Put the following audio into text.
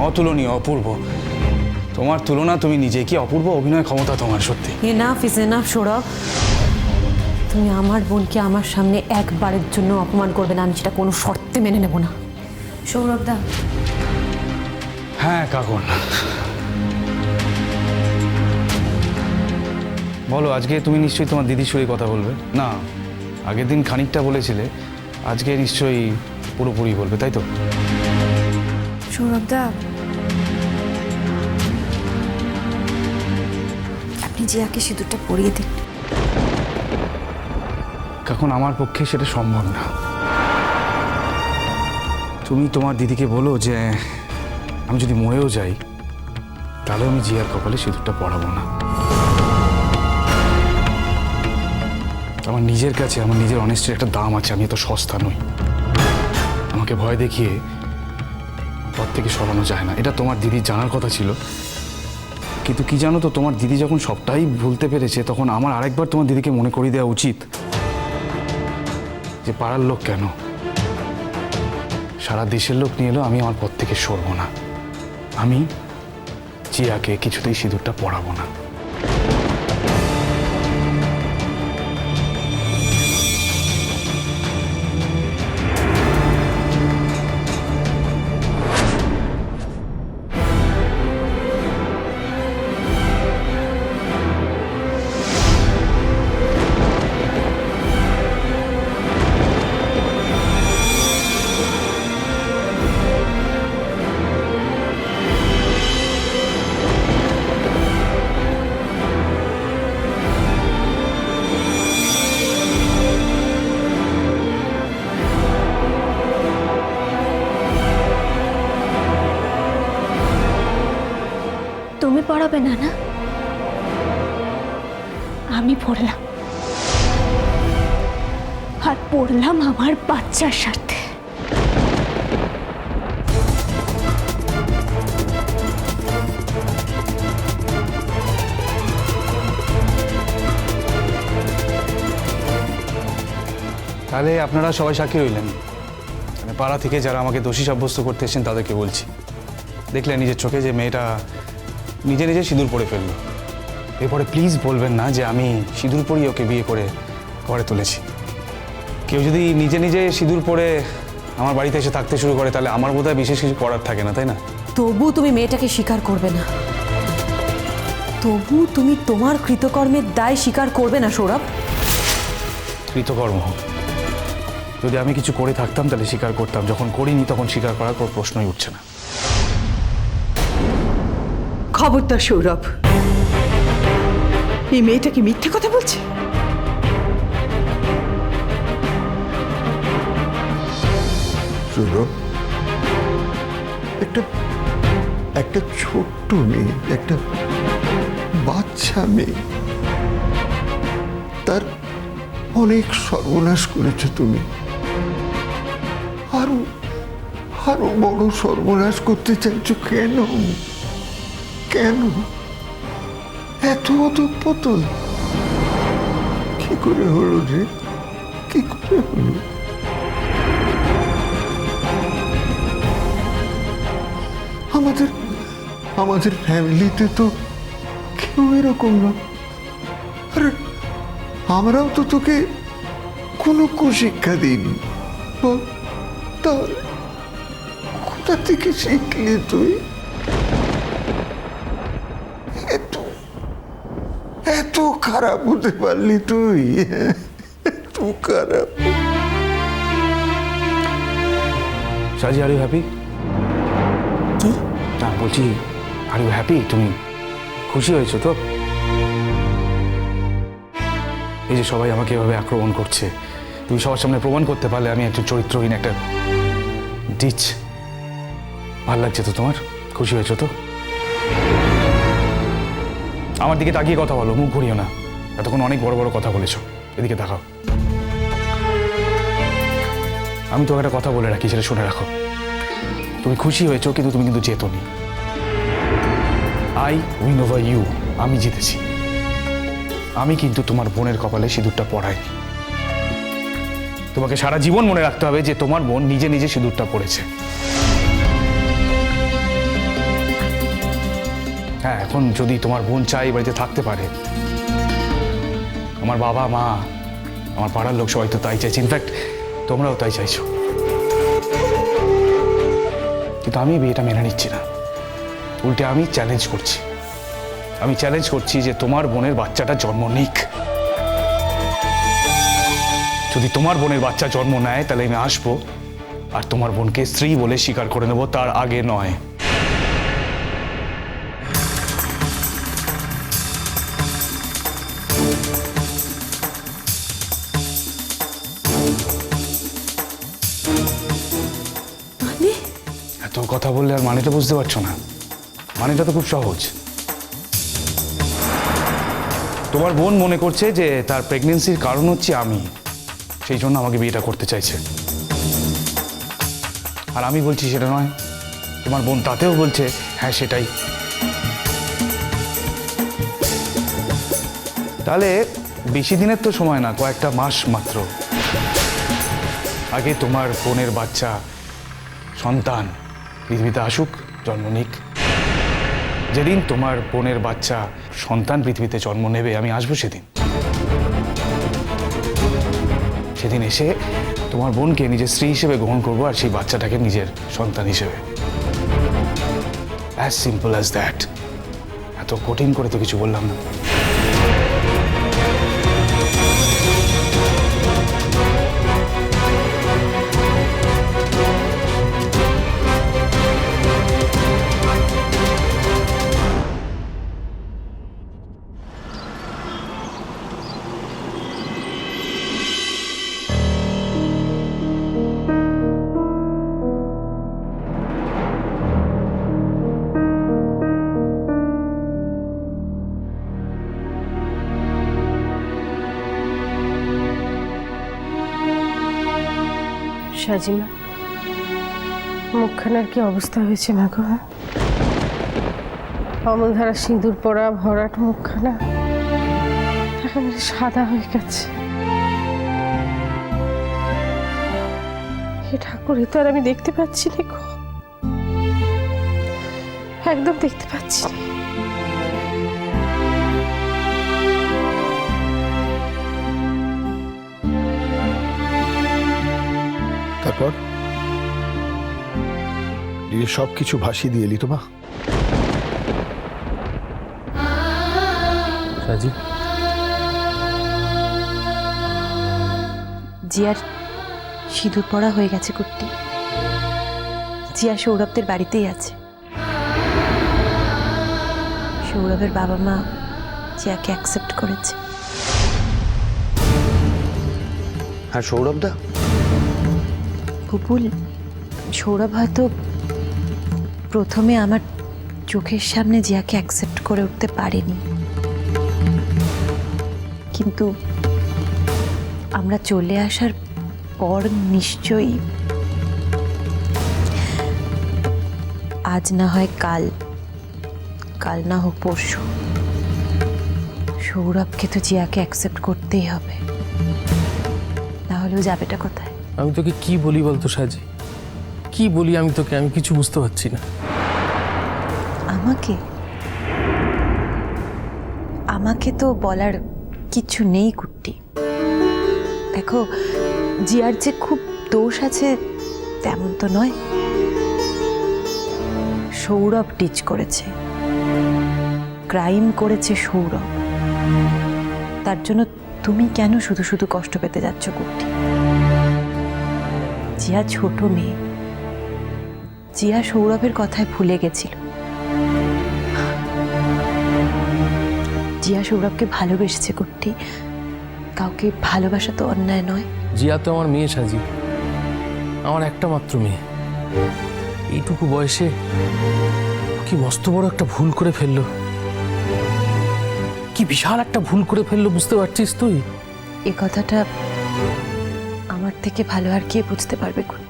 অতুলনীয়, অপূর্ব। তোমার তুলনা তুমি নিজে, কি অপূর্ব অভিনয় ক্ষমতা তোমার, সত্যি। Enough is enough Sourav. তুমি আমার বোনকে আমার সামনে একবারের জন্য অপমান করবে না, আমি সেটা কোনো শর্তে মেনে নেব না। সৌরভ দা, হ্যাঁ কাকুন, বলো। আজকে তুমি নিশ্চয়ই তোমার দিদির সঙ্গে কথা বলবে না? আগের দিন খানিকটা বলেছিলে, আজকে নিশ্চয়ই পুরোপুরি বলবে, তাই তো? সৌরভ দা, আপনি জিয়াকে সিঁদুরটা পরিয়ে দিন। এখন আমার পক্ষে সেটা সম্ভব না। তুমি তোমার দিদিকে বলো যে আমি যদি মরেও যাই তাহলে আমি জিয়ার কপালে সিঁদুরটা পরাবো না। আমার নিজের কাছে আমার নিজের অনেস্টির একটা দাম আছে, আমি এত সস্তা নই। আমাকে ভয় দেখিয়ে পথ থেকে সরানো যায় না, এটা তোমার দিদির জানার কথা ছিল। কিন্তু কি জানো তো, তোমার দিদি যখন সবটাই ভুলতে পেরেছে তখন আমার আরেকবার তোমার দিদিকে মনে করিয়ে দেওয়া উচিত যে পাড়ার লোক কেন, সারা দেশের লোক নিয়ে এলো, আমি আমার পথ থেকে সরবো না। আমি জিয়াকে কিছুতেই সিঁদুরটা পরাবো না। তুমি পড়াবে না, না আমি পড়লাম, আর পড়লাম আমার বাচ্চার সাথে। তাহলে আপনারা সবাই সাক্ষী রইলেন। মানে পাড়া থেকে যারা আমাকে দোষী সাব্যস্ত করতে এসেছেন তাদেরকে বলছি, দেখলেন নিজের চোখে যে মেয়েটা নিজে নিজে সিঁদুর পরে ফেললো। এরপরে প্লিজ বলবেন না যে আমি সিঁদুর পরেই ওকে বিয়ে করে ঘরে তুলেছি। কেউ যদি নিজে নিজে সিঁদুর পরে আমার বাড়িতে এসে থাকতে শুরু করে তাহলে আমার বোধহয় বিশেষ কিছু করার থাকে না, তাই না? তবু তুমি মেয়েটাকে স্বীকার করবে না, তবু তুমি তোমার কৃতকর্মের দায় স্বীকার করবে না সৌরভ। কৃতকর্ম যদি আমি কিছু করে থাকতাম তাহলে স্বীকার করতাম, যখন করিনি তখন স্বীকার করার কোনো প্রশ্নই উঠছে না। খবরদার সৌরভ, এই মেয়েটা কি মিথ্যে কথা বলছে? সৌরভ, একটা ছোট্ট মেয়ে, একটা বাচ্চা মেয়ে, তার অনেক সর্বনাশ করেছো তুমি। আরো আরো বড় সর্বনাশ করতে চাইছো কেন? কেন এত অধঃপতন? কি করে হলো রে? কি করে হলো? আমাদের ফ্যামিলিতে তো কেউ এরকম না। আরে আমরাও তো তোকে কোনো কুশিক্ষা দিইনি। বল, তাহলে কোথা থেকে শিখলি তুই? এত খারাপ হতে পারলি তুই? এত খারাপ? সাজি, আর ইউ হ্যাপি? কি না, বলছি আর ইউ হ্যাপি? তুমি খুশি হয়েছো তো? এই যে সবাই আমাকে এভাবে আক্রমণ করছে, তুমি সবার সামনে প্রমাণ করতে পারলে আমি একজন চরিত্রহীন একটা ডিচ। ভাল লাগছে তো তোমার? খুশি হয়েছো তো? আমার দিকে তাকিয়ে কথা বলো, মুখ ঘুরিও না। এতক্ষণ অনেক বড় বড় কথা বলেছো, এদিকে তাকাও। আমি তোমাকে একটা কথা বলে রাখি, সেটা শুনে রাখো। তুমি খুশি হয়েছো কিন্তু তুমি কিন্তু জেতোনি। আই উইন ওভার ইউ, আমি জিতেছি। আমি কিন্তু তোমার বোনের কপালে সিঁদুরটা পরাইনি। তোমাকে সারা জীবন মনে রাখতে হবে যে তোমার বোন নিজে নিজে সিঁদুরটা পরেছে। হ্যাঁ, এখন যদি তোমার বোন চাই বাড়িতে থাকতে পারে, আমার বাবা মা আমার পাড়ার লোক সবাই তো তাই চাইছে, ইনফ্যাক্ট তোমরাও তাই চাইছো, কিন্তু আমি বিয়েটা মেনে নিচ্ছি না। উল্টে আমি চ্যালেঞ্জ করছি যে তোমার বোনের বাচ্চাটা জন্ম নিক। যদি তোমার বোনের বাচ্চা জন্ম নেয় তাহলে আমি আসবো আর তোমার বোনকে স্ত্রী বলে স্বীকার করে নেব, তার আগে নয়। মানে এত কথা বললে আর মানেটা বুঝতে পারছো না? মানেটা তো খুব সহজ। তোমার বোন মনে করছে যে তার প্রেগনেন্সির কারণ হচ্ছে আমি, সেই জন্য আমাকে বিয়েটা করতে চাইছে। আর আমি বলছি সেটা নয়, তোমার বোন তাতেও বলছে হ্যাঁ সেটাই। তাহলে বেশি দিনের তো সময় না, কয়েকটা মাস মাত্র। আগে তোমার বোনের বাচ্চা সন্তান পৃথিবীতে আসুক, জন্ম নিক। যেদিন তোমার বোনের বাচ্চা সন্তান পৃথিবীতে জন্ম নেবে আমি আসবো সেদিন এসে তোমার বোনকে নিজের স্ত্রী হিসেবে গ্রহণ করবো আর সেই বাচ্চাটাকে নিজের সন্তান হিসেবে। As simple as that. এত কঠিন করে তো কিছু বললাম না। সাজিমা, মুখখানার কি অবস্থা হয়েছে মা গো? অমলধারা সিঁদুর পরা ভরাট মুখখানা একেবারে সাদা হয়ে গেছে। হে ঠাকুর, এ তো আর আমি দেখতে পাচ্ছি না গো, একদম দেখতে পাচ্ছি না। তারপর নিজের সব কিছু ভাসিয়ে দিয়ে এলি তো মা? সাজি, জিয়ার সিঁদুর পড়া হয়ে গেছে কুট্টি। জিয়া সৌরভদের বাড়িতেই আছে। সৌরভের বাবা মা জিয়াকে অ্যাকসেপ্ট করেছে। হ্যাঁ, সৌরভদা? বুবুল, সৌরভ হয়তো প্রথমে আমার চোখের সামনে জিয়াকে অ্যাকসেপ্ট করে উঠতে পারেনি, কিন্তু আমরা চলে আসার পর নিশ্চয়ই, আজ না হয় কাল, কাল না হোক পরশু, সৌরভকে তো জিয়াকে অ্যাকসেপ্ট করতেই হবে, নাহলেও যাবেটা কোথায়? আমি তোকে কি বলি বলতো সাজি, কি বলি আমি তোকে? আমি কিছু বুঝতে পারছি না। আমাকে আমাকে তো বলার কিছু নেই কুট্টি। দেখো, জিয়ার যে খুব দোষ আছে তেমন তো নয়। সৌরভ টিচ করেছে, ক্রাইম করেছে সৌরভ, তার জন্য তুমি কেন শুধু শুধু কষ্ট পেতে যাচ্ছ কুট্টি? জিয়া ছোট মেয়ে, জিয়া সৌরভের কথায় ভুলে গেছিল। জিয়া সৌরভকে ভালোবেসেছে কুট্টি, কাউকে ভালোবাসা তো অন্যায় নয়। জিয়া তো আমার মেয়ে সাজি, আমার একটা মাত্র মেয়ে। এইটুকু বয়সে কি মস্ত বড় একটা ভুল করে ফেললো, কি বিশাল একটা ভুল করে ফেললো, বুঝতে পারছিস তুই? এ কথাটা আমার থেকে ভালো আর কে বুঝতে পারবে কুট্টি?